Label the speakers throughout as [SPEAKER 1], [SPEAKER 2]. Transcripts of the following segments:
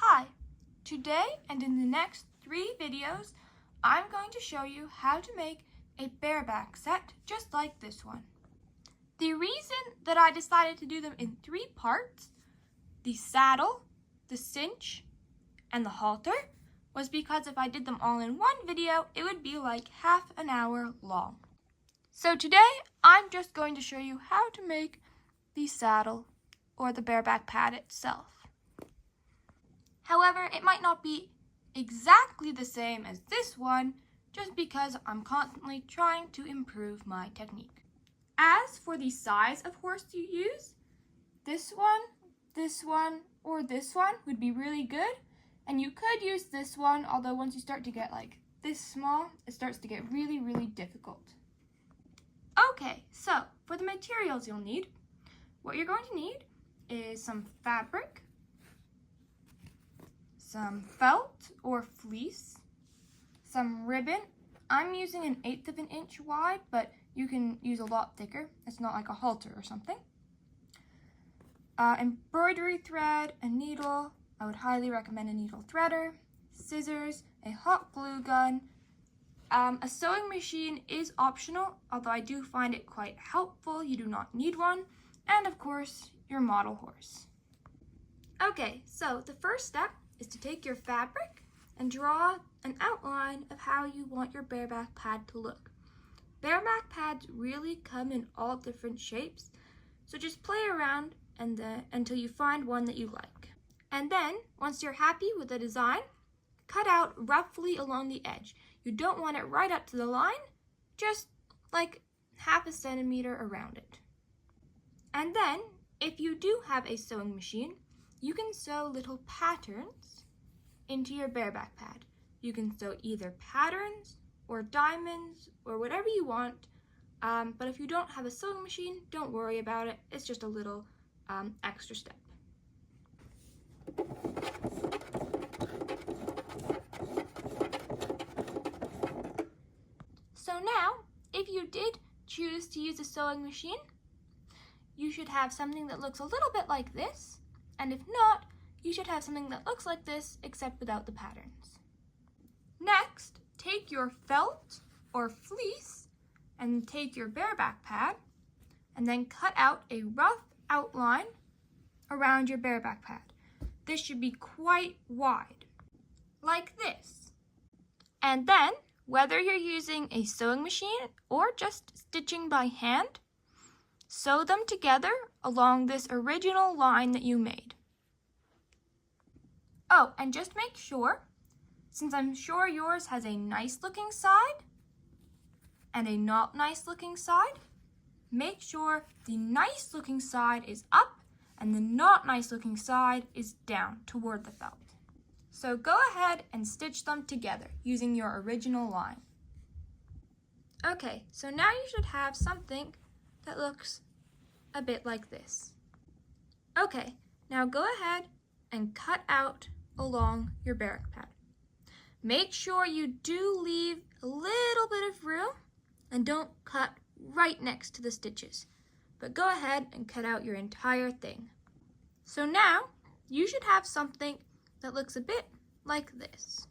[SPEAKER 1] Hi! Today and in the next 3 videos, I'm going to show you how to make a bareback set just like this one. The reason that I decided to do them in 3 parts, the saddle, the cinch, and the halter, was because if I did them all in one video, it would be like half an hour long. So today, I'm just going to show you how to make the saddle or the bareback pad itself. However, it might not be exactly the same as this one, just because I'm constantly trying to improve my technique. As for the size of horse you use, this one, or this one would be really good. And you could use this one, although once you start to get like this small, it starts to get really, really difficult. Okay, so for the materials you'll need, what you're going to need is some fabric, some felt or fleece, some ribbon. I'm using an 1/8 of an inch wide, but you can use a lot thicker. It's not like a halter or something. Embroidery thread, a needle. I would highly recommend a needle threader, scissors, a hot glue gun. A sewing machine is optional, although I do find it quite helpful. You do not need one. And of course, your model horse. Okay, so the first step is to take your fabric and draw an outline of how you want your bareback pad to look. Bareback pads really come in all different shapes, so just play around until you find one that you like. And then, once you're happy with the design, cut out roughly along the edge. You don't want it right up to the line, just like 1/2 centimeter around it. And then, if you do have a sewing machine, you can sew little patterns into your bareback pad. You can sew either patterns or diamonds or whatever you want, but if you don't have a sewing machine, don't worry about it. It's just a little extra step. So now, if you did choose to use a sewing machine, you should have something that looks a little bit like this, and if not, you should have something that looks like this except without the patterns. Next, take your felt or fleece and take your bareback pad and then cut out a rough outline around your bareback pad. This should be quite wide, like this. And then, whether you're using a sewing machine or just stitching by hand, sew them together along this original line that you made. Oh, and just make sure, since I'm sure yours has a nice looking side and a not nice looking side, make sure the nice looking side is up and the not nice looking side is down toward the felt. So go ahead and stitch them together using your original line. Okay, so now you should have something that looks a bit like this. Okay, now go ahead and cut out along your bareback pad. Make sure you do leave a little bit of room and don't cut right next to the stitches, but go ahead and cut out your entire thing. So now you should have something that looks a bit like this.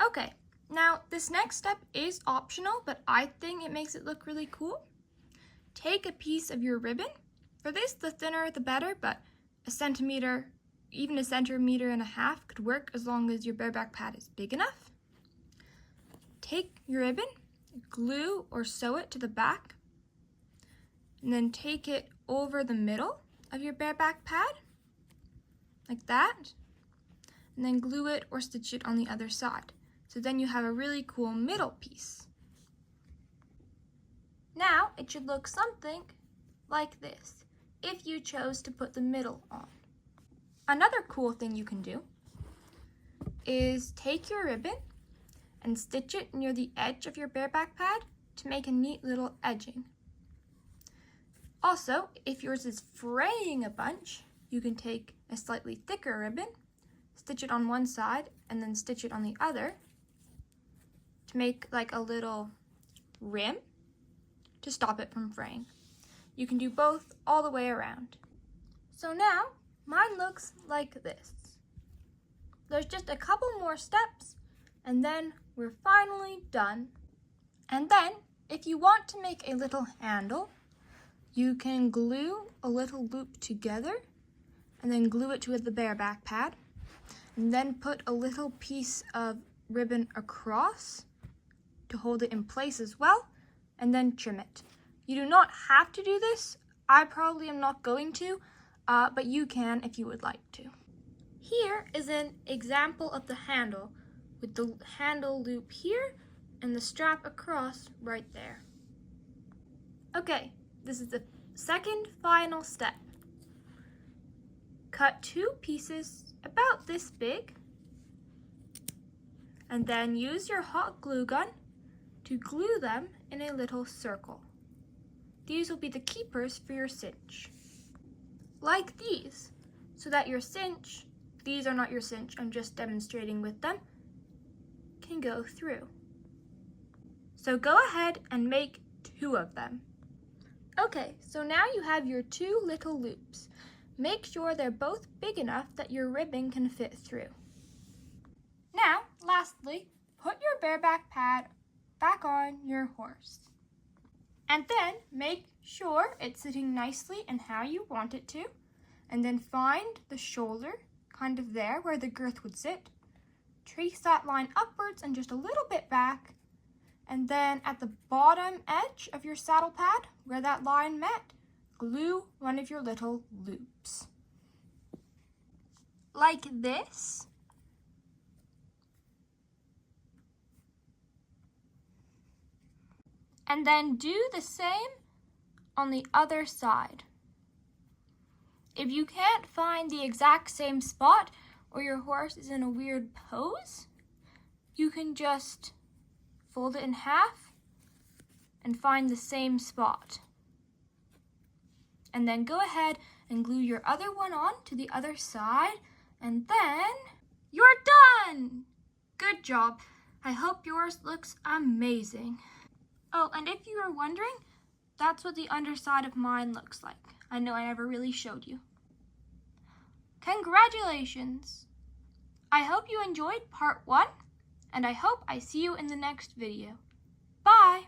[SPEAKER 1] Okay, now this next step is optional, but I think it makes it look really cool. Take a piece of your ribbon. For this, the thinner the better, but a centimeter, even a centimeter and a half could work as long as your bareback pad is big enough. Take your ribbon, glue or sew it to the back, and then take it over the middle of your bareback pad, like that, and then glue it or stitch it on the other side. So then you have a really cool middle piece. Now it should look something like this, if you chose to put the middle on. Another cool thing you can do is take your ribbon and stitch it near the edge of your bareback pad to make a neat little edging. Also, if yours is fraying a bunch, you can take a slightly thicker ribbon, stitch it on one side, and then stitch it on the other to make like a little rim to stop it from fraying. You can do both all the way around. So now, mine looks like this. there's just a couple more steps and then we're finally done. And then if you want to make a little handle, you can glue a little loop together and then glue it to the bareback pad, and then put a little piece of ribbon across to hold it in place as well, and then trim it. You do not have to do this. I probably am not going to, but you can if you would like to. Here is an example of the handle with the handle loop here and the strap across right there. Okay, this is the second final step. Cut 2 pieces about this big and then use your hot glue gun to glue them in a little circle. These will be the keepers for your cinch. Like these, so that your cinch, these are not your cinch, I'm just demonstrating with them, can go through. So go ahead and make 2 of them. Okay, so now you have your 2 little loops. Make sure they're both big enough that your ribbon can fit through. Now, lastly, put your bareback pad back on your horse. And then make sure it's sitting nicely and how you want it to. And then find the shoulder, kind of there where the girth would sit. Trace that line upwards and just a little bit back. And then at the bottom edge of your saddle pad, where that line met, glue one of your little loops. Like this. And then do the same on the other side. If you can't find the exact same spot or your horse is in a weird pose, you can just fold it in half and find the same spot. And then go ahead and glue your other one on to the other side, and then you're done! Good job. I hope yours looks amazing. Oh, and if you were wondering, that's what the underside of mine looks like. I know I never really showed you. Congratulations! I hope you enjoyed part 1, and I hope I see you in the next video. Bye!